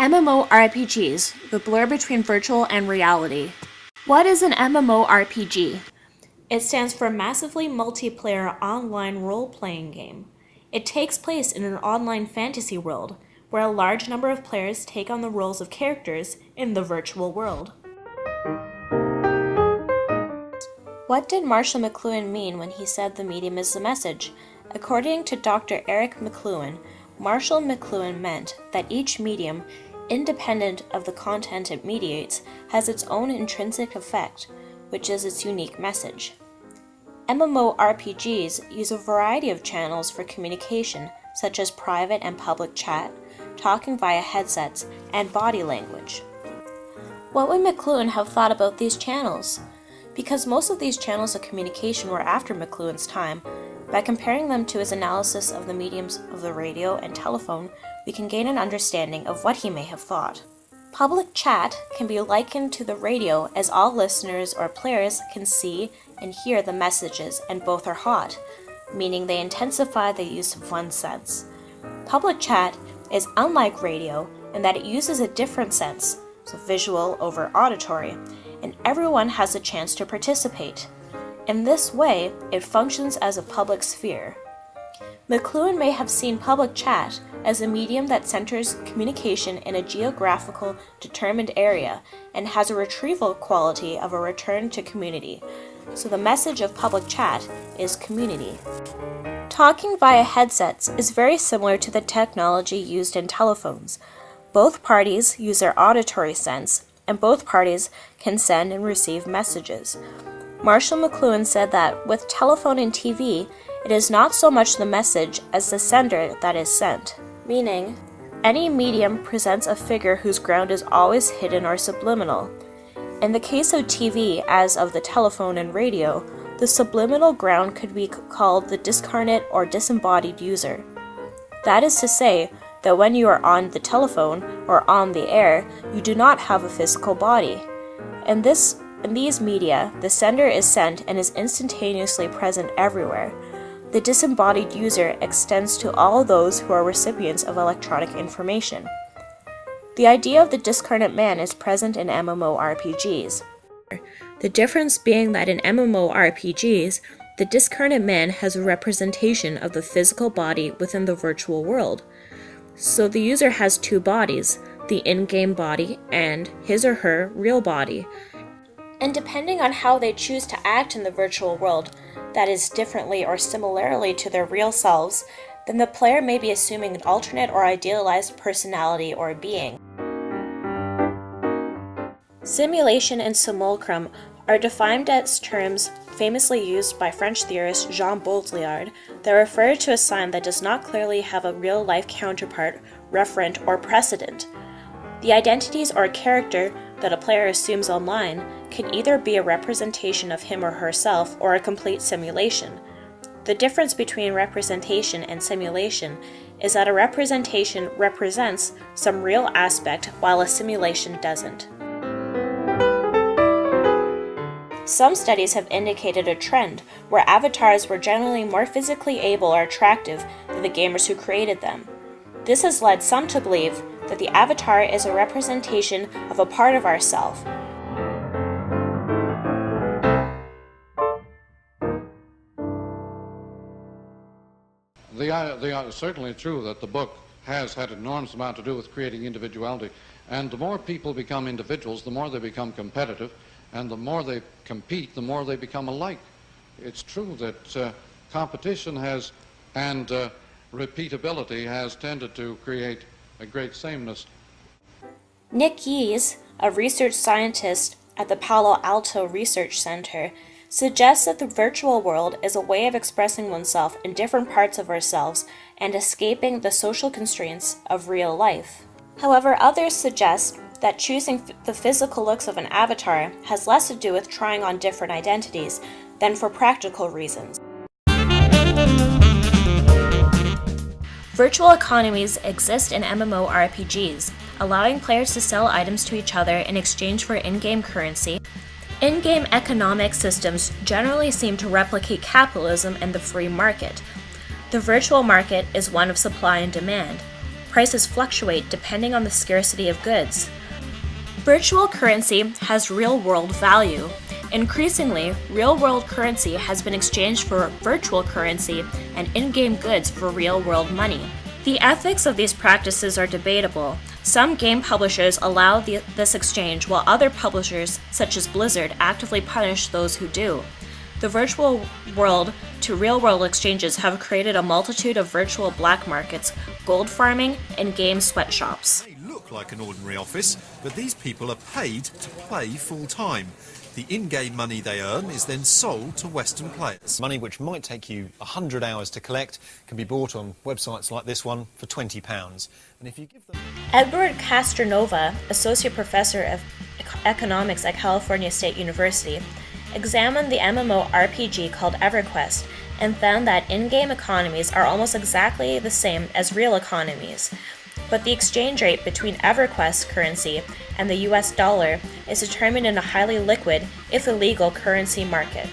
MMORPGs, the blur between virtual and reality. What is an MMORPG? It stands for Massively Multiplayer Online Role-Playing Game. It takes place in an online fantasy world, where a large number of players take on the roles of characters in the virtual world. What did Marshall McLuhan mean when he said the medium is the message? According to Dr. Eric McLuhan, Marshall McLuhan meant that each medium, independent of the content it mediates, has its own intrinsic effect, which is its unique message. MMORPGs use a variety of channels for communication, such as private and public chat, talking via headsets, and body language. What would McLuhan have thought about these channels? Because most of these channels of communication were after McLuhan's time, by comparing them to his analysis of the mediums of the radio and telephone, we can gain an understanding of what he may have thought. Public chat can be likened to the radio, as all listeners or players can see and hear the messages, and both are hot, meaning they intensify the use of one's sense. Public chat is unlike radio in that it uses a different sense, so visual over auditory, and everyone has a chance to participate. In this way, it functions as a public sphere. McLuhan may have seen public chat as a medium that centers communication in a geographical determined area and has a retrieval quality of a return to community. So the message of public chat is community. Talking via headsets is very similar to the technology used in telephones. Both parties use their auditory sense, and both parties can send and receive messages. Marshall McLuhan said that with telephone and TV, it is not so much the message as the sender that is sent, meaning any medium presents a figure whose ground is always hidden or subliminal. In the case of TV, as of the telephone and radio, the subliminal ground could be called the discarnate or disembodied user. That is to say that when you are on the telephone or on the air, you do not have a physical body. In these media, the sender is sent and is instantaneously present everywhere. The disembodied user extends to all those who are recipients of electronic information. The idea of the discarnate man is present in MMORPGs. The difference being that in MMORPGs, the discarnate man has a representation of the physical body within the virtual world. So the user has two bodies, the in-game body and his or her real body. And depending on how they choose to act in the virtual world, that is differently or similarly to their real selves, then the player may be assuming an alternate or idealized personality or being. Simulation and simulacrum are defined as terms famously used by French theorist Jean Baudrillard that refer to a sign that does not clearly have a real-life counterpart, referent, or precedent. The identities or character that a player assumes online can either be a representation of him or herself or a complete simulation. The difference between representation and simulation is that a representation represents some real aspect while a simulation doesn't. Some studies have indicated a trend where avatars were generally more physically able or attractive than the gamers who created them. This has led some to believe that the avatar is a representation of a part of ourself. It's certainly true that the book has had an enormous amount to do with creating individuality, and the more people become individuals, the more they become competitive, and the more they compete, the more they become alike. It's true that competition and repeatability has tended to create a great sameness. Nick Yees, a research scientist at the Palo Alto Research Center, suggests that the virtual world is a way of expressing oneself in different parts of ourselves and escaping the social constraints of real life. However, others suggest that choosing the physical looks of an avatar has less to do with trying on different identities than for practical reasons. Virtual economies exist in MMORPGs, allowing players to sell items to each other in exchange for in-game currency. In-game economic systems generally seem to replicate capitalism and the free market. The virtual market is one of supply and demand. prices fluctuate depending on the scarcity of goods. Virtual currency has real-world value. Increasingly, real-world currency has been exchanged for virtual currency and in-game goods for real-world money. The ethics of these practices are debatable. Some game publishers allow this exchange, while other publishers, such as Blizzard, actively punish those who do. The virtual world to real-world exchanges have created a multitude of virtual black markets, gold farming, and game sweatshops. They look like an ordinary office, but these people are paid to play full-time. The in-game money they earn is then sold to Western players. Money which might take you 100 hours to collect can be bought on websites like this one for £20. And if you give them... Edward Castronova, Associate Professor of Economics at California State University, examined the MMORPG called EverQuest and found that in-game economies are almost exactly the same as real economies. But the exchange rate between EverQuest currency and the US dollar is determined in a highly liquid, if illegal, currency market.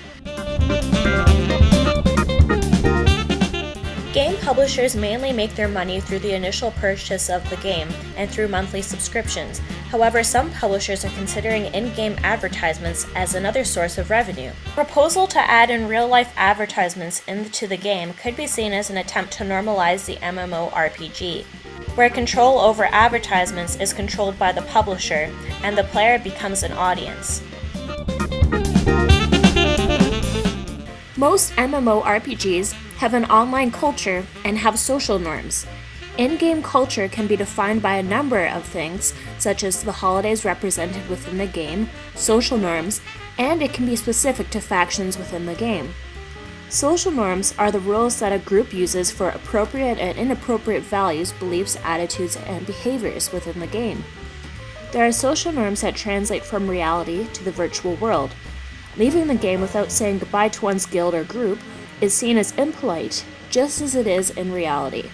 Game publishers mainly make their money through the initial purchase of the game and through monthly subscriptions. However, some publishers are considering in-game advertisements as another source of revenue. The proposal to add in real-life advertisements into the game could be seen as an attempt to normalize the MMORPG, where control over advertisements is controlled by the publisher and the player becomes an audience. Most MMORPGs have an online culture and have social norms. In-game culture can be defined by a number of things, such as the holidays represented within the game, social norms, and it can be specific to factions within the game. Social norms are the rules that a group uses for appropriate and inappropriate values, beliefs, attitudes, and behaviors within the game. There are social norms that translate from reality to the virtual world. Leaving the game without saying goodbye to one's guild or group is seen as impolite, just as it is in reality.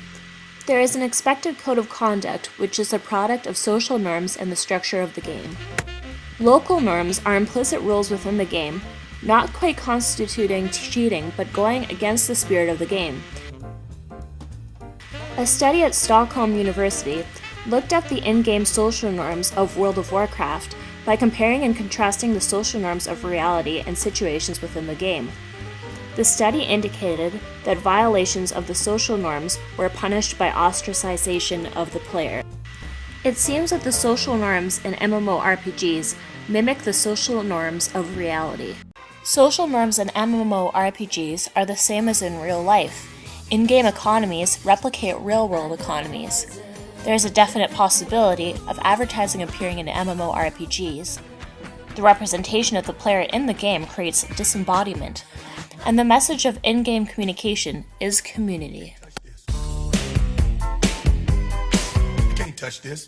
There is an expected code of conduct, which is a product of social norms and the structure of the game. Local norms are implicit rules within the game, not quite constituting cheating, but going against the spirit of the game. A study at Stockholm University looked at the in-game social norms of World of Warcraft by comparing and contrasting the social norms of reality and situations within the game. The study indicated that violations of the social norms were punished by ostracization of the player. It seems that the social norms in MMORPGs mimic the social norms of reality. Social norms in MMORPGs are the same as in real life. In-game economies replicate real-world economies. There is a definite possibility of advertising appearing in MMORPGs. The representation of the player in the game creates disembodiment, and the message of in-game communication is community. You can't touch this.